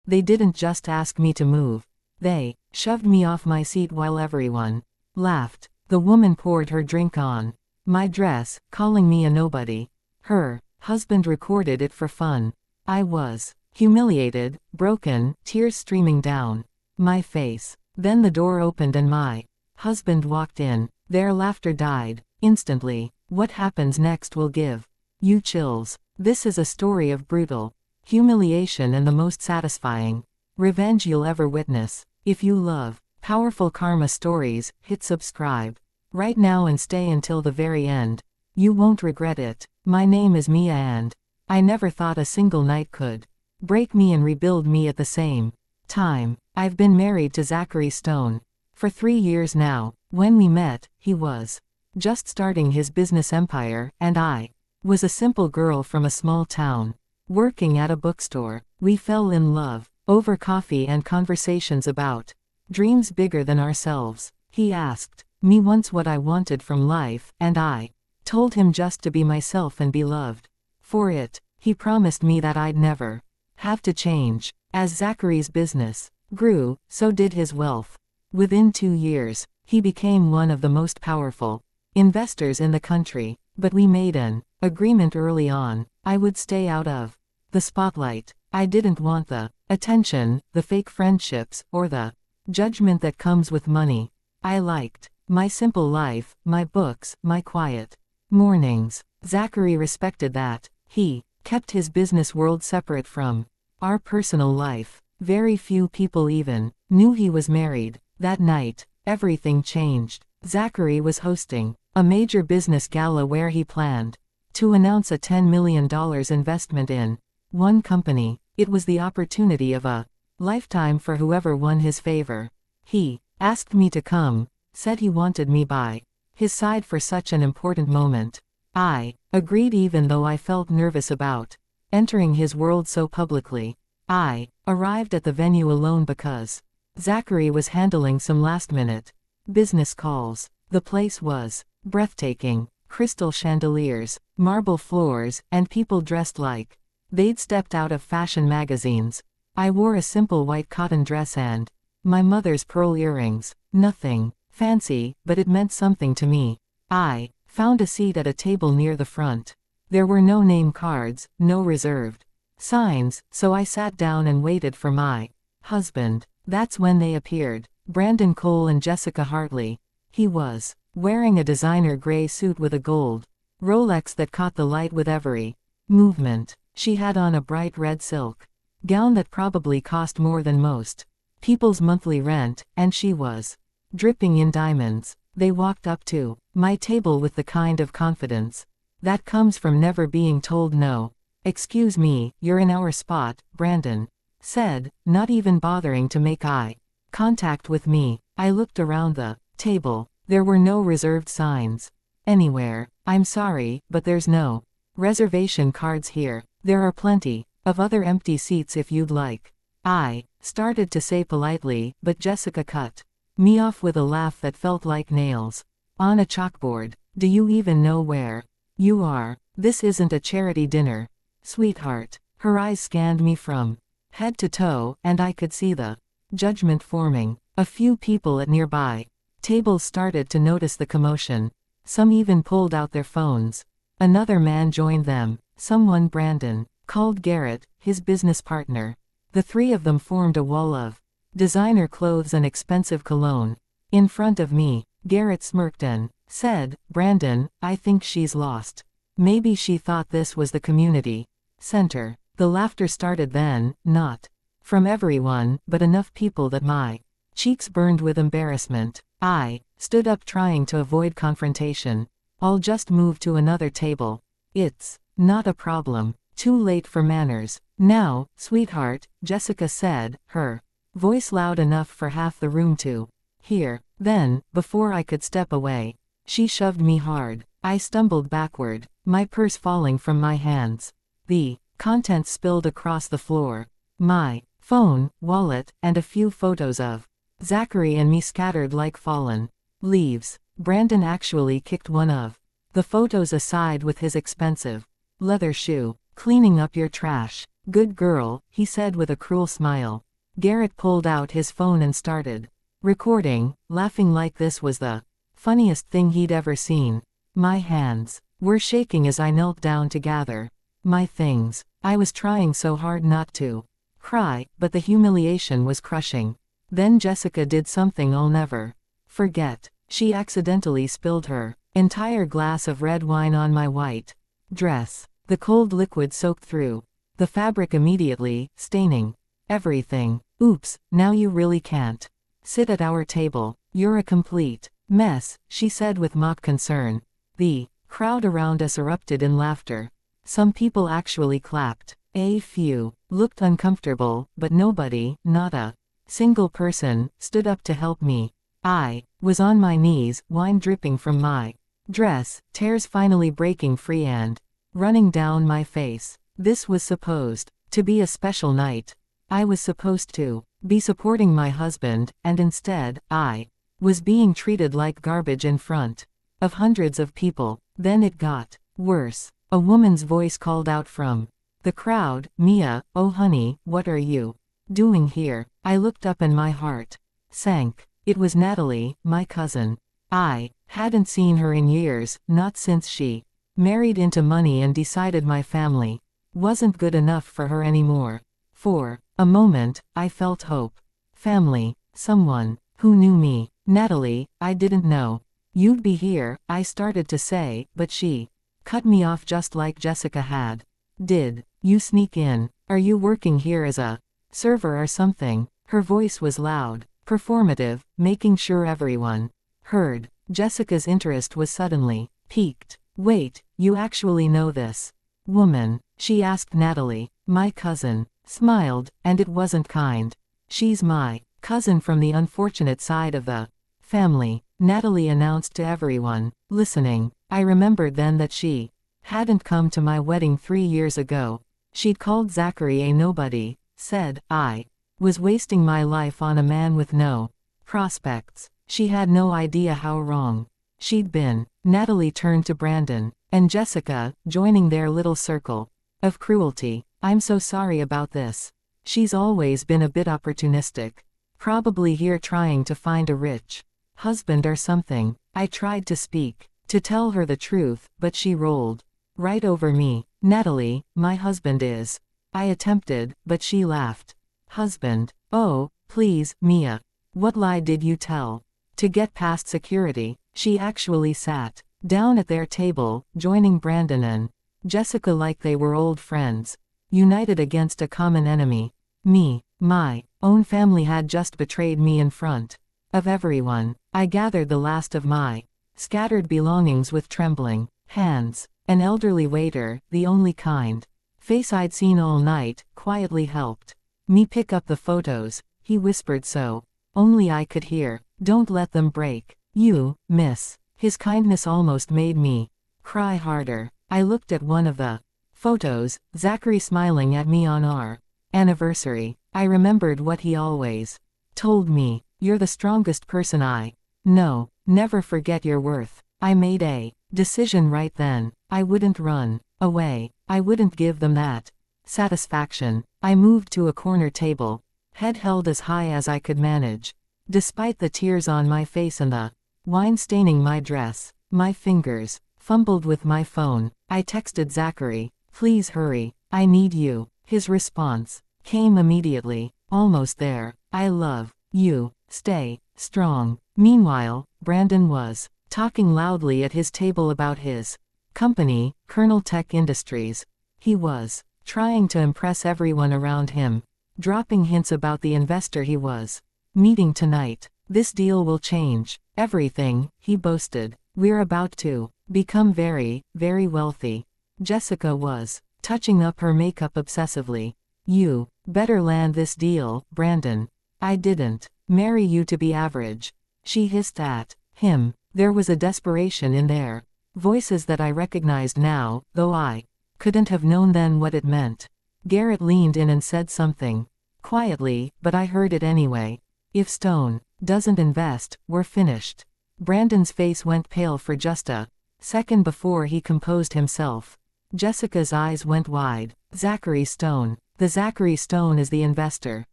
They didn't just ask me to move. They shoved me off my seat while everyone laughed. The woman poured her drink on my dress, calling me a nobody. Her husband recorded it for fun. I was humiliated, broken, tears streaming down my face. Then the door opened and my husband walked in. Their laughter died instantly. What happens next will give you chills. This is a story of brutal humiliation and the most satisfying revenge you'll ever witness. If you love powerful karma stories, hit subscribe right now and stay until the very end. You won't regret it. My name is Mia and I never thought a single night could break me and rebuild me at the same time. I've been married to Zachary Stone for 3 years now. When we met, he was just starting his business empire, and I was a simple girl from a small town, working at a bookstore. We fell in love over coffee and conversations about dreams bigger than ourselves. He asked me once what I wanted from life, and I told him just to be myself and be loved for it. He promised me that I'd never have to change. As Zachary's business grew, so did his wealth. Within 2 years, he became one of the most powerful investors in the country. But we made an agreement early on. I would stay out of the spotlight. I didn't want the attention, the fake friendships, or the judgment that comes with money. I liked my simple life, my books, my quiet mornings. Zachary respected that. He kept his business world separate from our personal life. Very few people even knew he was married. That night, everything changed. Zachary was hosting a major business gala where he planned to announce a $10 million investment in one company. It was the opportunity of a lifetime for whoever won his favor. He asked me to come, said he wanted me by his side for such an important moment. I agreed even though I felt nervous about entering his world so publicly. I arrived at the venue alone because Zachary was handling some last-minute business calls. The place was breathtaking. Crystal chandeliers, marble floors, and people dressed like they'd stepped out of fashion magazines. I wore a simple white cotton dress and my mother's pearl earrings. Nothing fancy, but it meant something to me. I found a seat at a table near the front. There were no name cards, no reserved signs, so I sat down and waited for my husband. That's when they appeared. Brandon Cole and Jessica Hartley. He was wearing a designer gray suit with a gold Rolex that caught the light with every movement. She had on a bright red silk gown that probably cost more than most people's monthly rent, and she was dripping in diamonds. They walked up to my table with the kind of confidence that comes from never being told no. "Excuse me, you're in our spot," Brandon said, not even bothering to make eye contact with me. I looked around the table. There were no reserved signs anywhere. "I'm sorry, but there's no reservation cards here. There are plenty of other empty seats if you'd like." I started to say politely, but Jessica cut me off with a laugh that felt like nails on a chalkboard. "Do you even know where you are? This isn't a charity dinner, sweetheart." Her eyes scanned me from head to toe, and I could see the judgment forming. A few people at nearby tables started to notice the commotion. Some even pulled out their phones. Another man joined them. Someone Brandon called Garrett, his business partner. The three of them formed a wall of designer clothes and expensive cologne. In front of me, Garrett smirked and said, "Brandon, I think she's lost. Maybe she thought this was the community center." The laughter started then, not from everyone, but enough people that my cheeks burned with embarrassment. I stood up trying to avoid confrontation. "I'll just move to another table. It's not a problem." Too late for manners. "Now, sweetheart," Jessica said, her voice loud enough for half the room to hear. Then, before I could step away, she shoved me hard. I stumbled backward, my purse falling from my hands. The contents spilled across the floor. My phone, wallet, and a few photos of Zachary and me scattered like fallen leaves. Brandon actually kicked one of the photos aside with his expensive leather shoe. "Cleaning up your trash." Good girl, he said with a cruel smile. Garrett pulled out his phone and started recording, laughing like this was the funniest thing he'd ever seen. My hands were shaking as I knelt down to gather my things. I was trying so hard not to cry, but the humiliation was crushing. Then Jessica did something I'll never forget. She accidentally spilled her entire glass of red wine on my white dress. The cold liquid soaked through the fabric immediately, staining everything. Oops, now you really can't sit at our table. You're a complete mess, she said with mock concern. The crowd around us erupted in laughter. Some people actually clapped. A few looked uncomfortable, but nobody, not a single person, stood up to help me. I was on my knees, wine dripping from my dress, tears finally breaking free and running down my face. This was supposed to be a special night. I was supposed to be supporting my husband, and instead, I was being treated like garbage in front of hundreds of people. Then it got worse. A woman's voice called out from the crowd, "Mia, oh honey, what are you doing here?" I looked up and my heart sank. It was Natalie, my cousin. I hadn't seen her in years, not since she married into money and decided my family wasn't good enough for her anymore. For a moment, I felt hope. Family, someone who knew me. "Natalie, I didn't know you'd be here," I started to say, but she cut me off just like Jessica had. "Did you sneak in? Are you working here as a server or something?" Her voice was loud, performative, making sure everyone heard. Jessica's interest was suddenly piqued. "Wait, you actually know this woman?" she asked Natalie. My cousin smiled, and it wasn't kind. "She's my cousin from the unfortunate side of the family," Natalie announced to everyone listening. I remembered then that she hadn't come to my wedding 3 years ago. She'd called Zachary a nobody, said I was wasting my life on a man with no prospects. She had no idea how wrong she'd been. Natalie turned to Brandon and Jessica, joining their little circle of cruelty. "I'm so sorry about this. She's always been a bit opportunistic. Probably here trying to find a rich husband or something." I tried to speak, to tell her the truth, but she rolled right over me. "Natalie, my husband is." I attempted, but she laughed. "Husband? Oh, please, Mia. What lie did you tell?" To get past security, she actually sat down at their table, joining Brandon and Jessica like they were old friends, united against a common enemy. Me. My own family had just betrayed me in front of everyone. I gathered the last of my scattered belongings with trembling hands. An elderly waiter, the only kind face I'd seen all night, quietly helped me pick up the photos. He whispered so only I could hear, "Don't let them break. You, miss." His kindness almost made me cry harder. I looked at one of the photos, Zachary smiling at me on our anniversary. I remembered what he always told me: "You're the strongest person I know. Never forget your worth." I made a decision right then. I wouldn't run away. I wouldn't give them that satisfaction. I moved to a corner table, head held as high as I could manage. Despite the tears on my face and the wine staining my dress, my fingers fumbled with my phone. I texted Zachary, "Please hurry. I need you." His response came immediately. "Almost there. I love you. Stay strong." Meanwhile, Brandon was talking loudly at his table about his company, Colonel Tech Industries. He was trying to impress everyone around him, dropping hints about the investor he was meeting tonight. "This deal will change everything," he boasted. "We're about to become very, very wealthy." Jessica was touching up her makeup obsessively. "You better land this deal, Brandon. I didn't marry you to be average." She hissed at him. There was a desperation in their voices that I recognized now, though I couldn't have known then what it meant. Garrett leaned in and said something quietly, but I heard it anyway. "If Stone doesn't invest, we're finished." Brandon's face went pale for just a second before he composed himself. Jessica's eyes went wide. "Zachary Stone The Zachary Stone is the investor.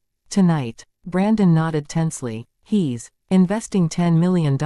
Tonight. Brandon nodded tensely. He's investing $10 million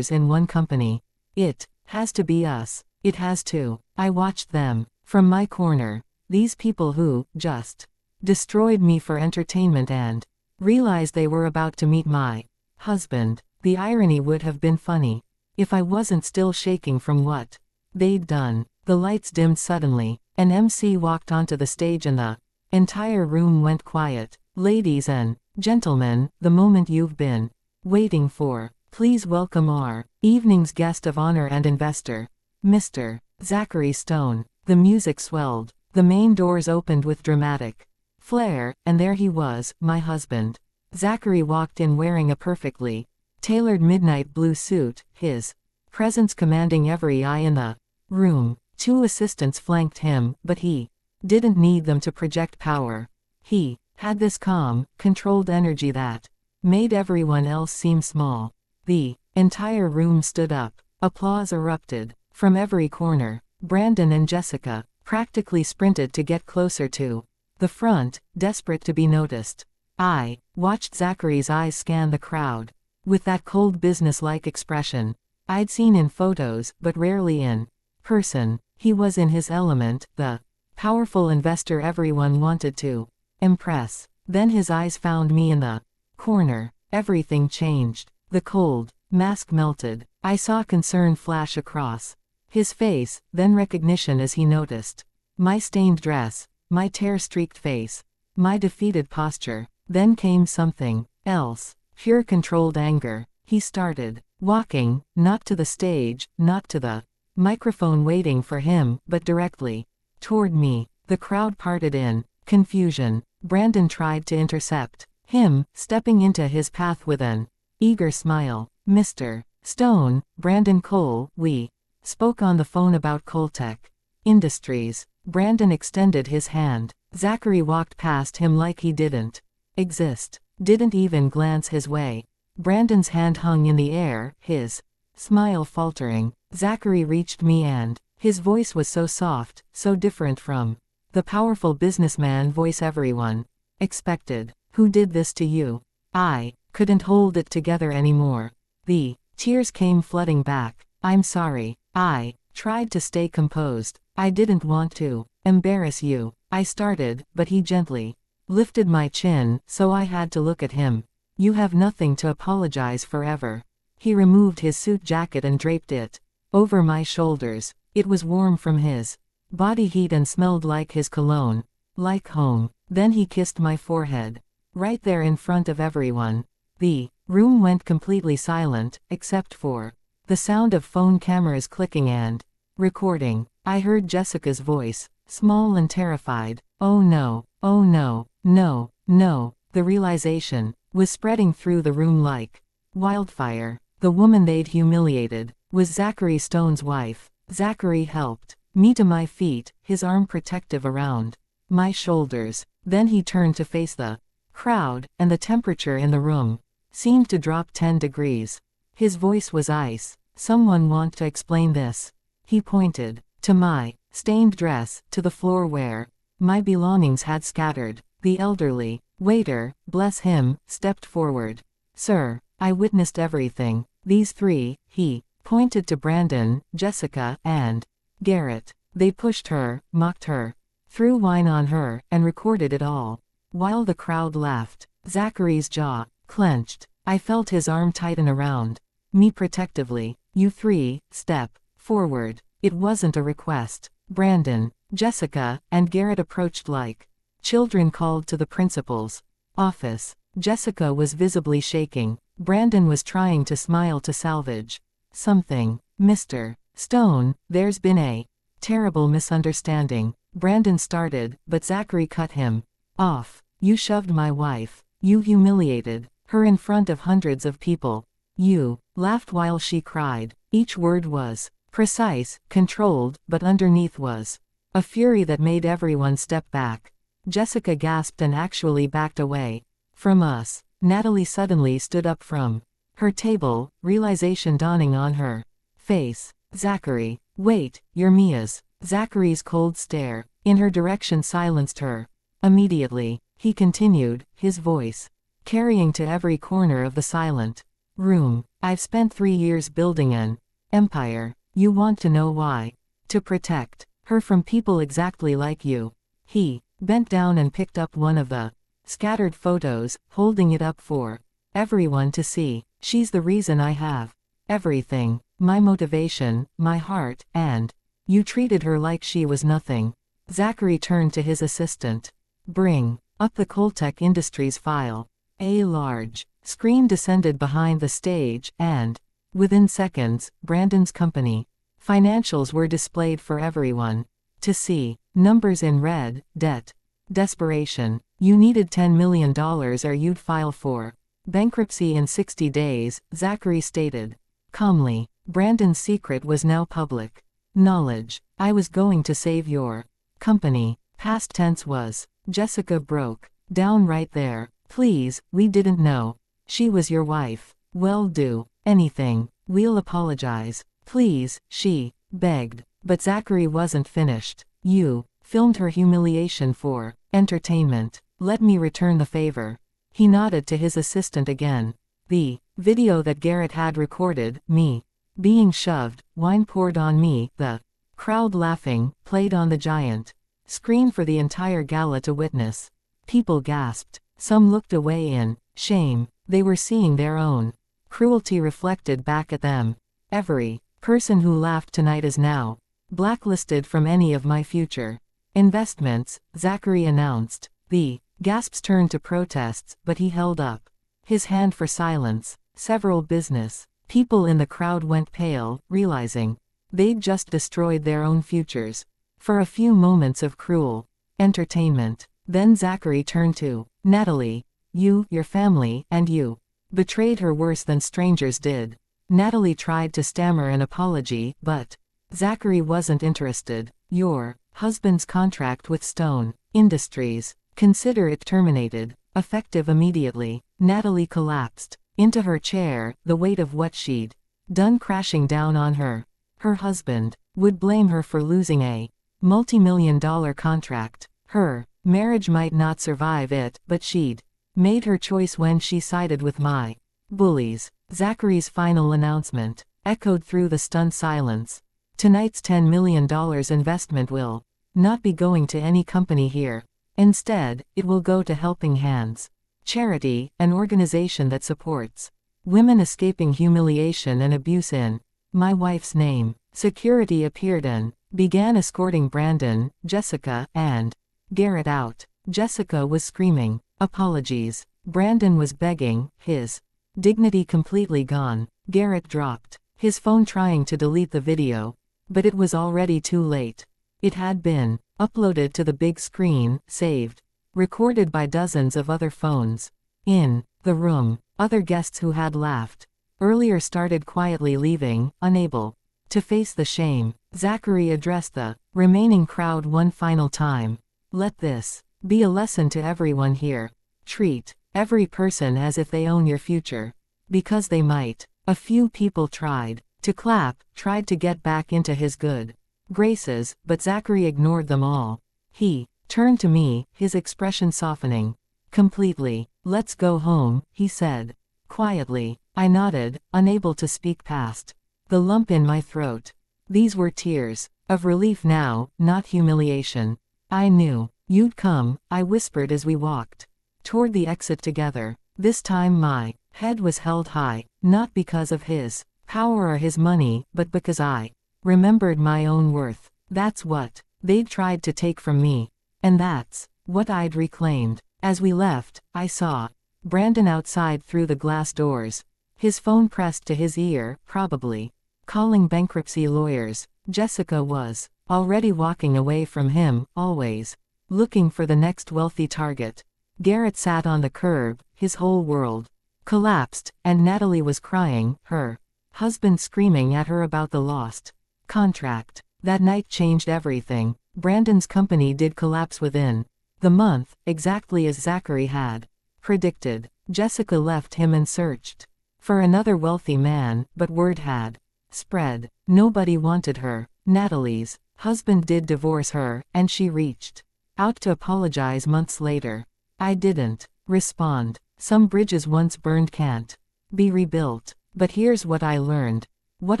in one company. It has to be us. It has to. I watched them. From my corner. These people who just destroyed me for entertainment and realized they were about to meet my husband. The irony would have been funny if I wasn't still shaking from what they'd done. The lights dimmed suddenly. An MC walked onto the stage and the entire room went quiet. Ladies and gentlemen, the moment you've been waiting for. Please welcome our evening's guest of honor and investor, Mr. Zachary Stone. The music swelled. The main doors opened with dramatic flair, and there he was, my husband. Zachary walked in wearing a perfectly tailored midnight blue suit, his presence commanding every eye in the room. 2 assistants flanked him, but he didn't need them to project power. He had this calm, controlled energy that made everyone else seem small. The entire room stood up. Applause erupted from every corner. Brandon and Jessica practically sprinted to get closer to the front, desperate to be noticed. I watched Zachary's eyes scan the crowd with that cold business-like expression I'd seen in photos but rarely in person. He was in his element, the powerful investor everyone wanted to impress. Then his eyes found me in the corner. Everything changed. The cold mask melted. I saw concern flash across his face, then recognition as he noticed my stained dress, my tear-streaked face, my defeated posture. Then came something else, pure controlled anger. He started walking, not to the stage, not to the microphone waiting for him, but directly toward me. The crowd parted in confusion. Brandon tried to intercept him, stepping into his path with an eager smile. Mr. Stone, Brandon Cole, we spoke on the phone about Coltech Industries. Brandon extended his hand. Zachary walked past him like he didn't exist, didn't even glance his way. Brandon's hand hung in the air, his smile faltering. Zachary reached me and his voice was so soft, so different from the powerful businessman voice everyone expected. Who did this to you? I couldn't hold it together anymore. The tears came flooding back. I'm sorry. I tried to stay composed. I didn't want to embarrass you. I started, but he gently lifted my chin, so I had to look at him. You have nothing to apologize for ever. He removed his suit jacket and draped it over my shoulders. It was warm from his body heat and smelled like his cologne, like home. Then he kissed my forehead, right there in front of everyone. The room went completely silent, except for the sound of phone cameras clicking and recording. I heard Jessica's voice, small and terrified. Oh no, oh no, no, no. The realization was spreading through the room like wildfire. The woman they'd humiliated was Zachary Stone's wife. Zachary helped me to my feet, his arm protective around my shoulders. Then he turned to face the crowd, and the temperature in the room seemed to drop 10 degrees. His voice was ice. Someone want to explain this? He pointed to my stained dress, to the floor where my belongings had scattered. The elderly waiter, bless him, stepped forward. Sir, I witnessed everything. These 3, he pointed to Brandon, Jessica, and Garrett. They pushed her, mocked her, threw wine on her, and recorded it all. While the crowd laughed, Zachary's jaw clenched. I felt his arm tighten around me protectively. You 3, step forward. It wasn't a request. Brandon, Jessica, and Garrett approached like children called to the principal's office. Jessica was visibly shaking. Brandon was trying to smile to salvage something. Mr. Stone, there's been a terrible misunderstanding. Brandon started, but Zachary cut him off. You shoved my wife. You humiliated her in front of hundreds of people. You laughed while she cried. Each word was precise, controlled, but underneath was a fury that made everyone step back. Jessica gasped and actually backed away from us. Natalie suddenly stood up from her table, realization dawning on her face. Zachary, wait, you're Mia's. Zachary's cold stare in her direction silenced her. Immediately, he continued, his voice carrying to every corner of the silent room. I've spent 3 years building an empire. You want to know why? To protect her from people exactly like you. He bent down and picked up one of the scattered photos, holding it up for everyone to see. She's the reason I have everything. My motivation, my heart, and you treated her like she was nothing. Zachary turned to his assistant. Bring up the Coltech Industries file. A large screen descended behind the stage, and within seconds, Brandon's company financials were displayed for everyone to see. Numbers in red, debt, desperation. You needed $10 million or you'd file for bankruptcy in 60 days, Zachary stated calmly. Brandon's secret was now public knowledge. I was going to save your company. Past tense was. Jessica broke down right there. Please, we didn't know. She was your wife. Well, do anything. We'll apologize. Please, she begged. But Zachary wasn't finished. You filmed her humiliation for entertainment. Let me return the favor. He nodded to his assistant again. The video that Garrett had recorded, me being shoved, wine poured on me, the crowd laughing, played on the giant screen for the entire gala to witness. People gasped. Some looked away in shame. They were seeing their own cruelty reflected back at them. Every person who laughed tonight is now blacklisted from any of my future investments, Zachary announced. The gasps turned to protests, but he held up his hand for silence. Several business people in the crowd went pale, realizing they'd just destroyed their own futures for a few moments of cruel entertainment. Then Zachary turned to Natalie. You, your family, and you betrayed her worse than strangers did. Natalie tried to stammer an apology, but Zachary wasn't interested. Your husband's contract with Stone Industries. Consider it terminated. Effective immediately. Natalie collapsed into her chair, the weight of what she'd done crashing down on her. Her husband would blame her for losing a multi-million-dollar contract. Her marriage might not survive it, but she'd made her choice when she sided with my bullies. Zachary's final announcement echoed through the stunned silence. Tonight's $10 million investment will not be going to any company here. Instead, it will go to Helping Hands Charity, an organization that supports women escaping humiliation and abuse in my wife's name. Security appeared and began escorting Brandon, Jessica, and Garrett out. Jessica was screaming apologies. Brandon was begging, his dignity completely gone. Garrett dropped his phone trying to delete the video, but it was already too late. It had been uploaded to the big screen, saved, recorded by dozens of other phones. In the room, other guests who had laughed earlier started quietly leaving, unable to face the shame. Zachary addressed the remaining crowd one final time. Let this be a lesson to everyone here. Treat every person as if they own your future. Because they might. A few people tried to clap, tried to get back into his good graces, but Zachary ignored them all. He turned to me, his expression softening completely. Let's go home, he said quietly. I nodded, unable to speak past the lump in my throat. These were tears of relief now, not humiliation. I knew you'd come, I whispered as we walked toward the exit together. This time my head was held high, not because of his power or his money, but because I remembered my own worth. That's what they'd tried to take from me. And that's what I'd reclaimed. As we left, I saw Brandon outside through the glass doors. His phone pressed to his ear, probably calling bankruptcy lawyers. Jessica was already walking away from him, always looking for the next wealthy target. Garrett sat on the curb, his whole world collapsed, and Natalie was crying, her husband screaming at her about the lost contract. That night changed everything. Brandon's company did collapse within the month, exactly as Zachary had predicted. Jessica left him and searched for another wealthy man, but word had spread. Nobody wanted her. Natalie's husband did divorce her, and she reached Out to apologize months later. I didn't respond. Some bridges once burned can't be rebuilt. But here's what I learned. What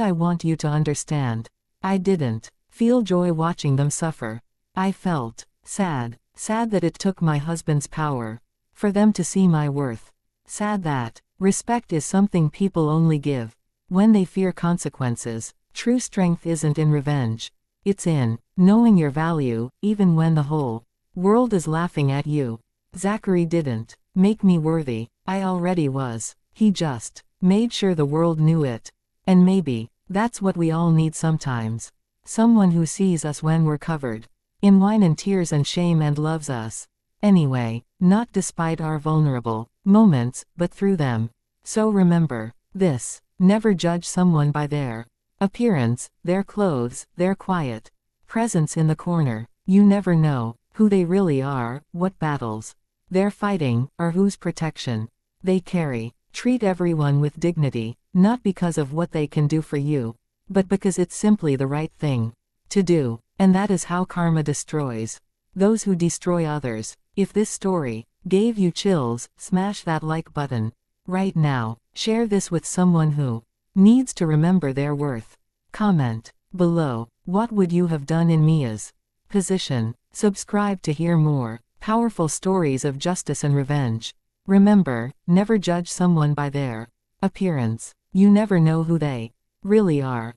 I want you to understand. I didn't feel joy watching them suffer. I felt sad. Sad that it took my husband's power for them to see my worth. Sad that respect is something people only give when they fear consequences. True strength isn't in revenge. It's in knowing your value, even when the whole world is laughing at you. Zachary didn't make me worthy. I already was. He just made sure the world knew it. And maybe that's what we all need sometimes. Someone who sees us when we're covered in wine and tears and shame and loves us anyway, not despite our vulnerable moments, but through them. So remember this: never judge someone by their appearance, their clothes, their quiet presence in the corner. You never know who they really are, what battles they're fighting, or whose protection they carry. Treat everyone with dignity, not because of what they can do for you, but because it's simply the right thing to do. And that is how karma destroys those who destroy others. If this story gave you chills, smash that like button right now. Share this with someone who needs to remember their worth. Comment below, what would you have done in Mia's position? Subscribe to hear more powerful stories of justice and revenge. Remember, never judge someone by their appearance. You never know who they really are.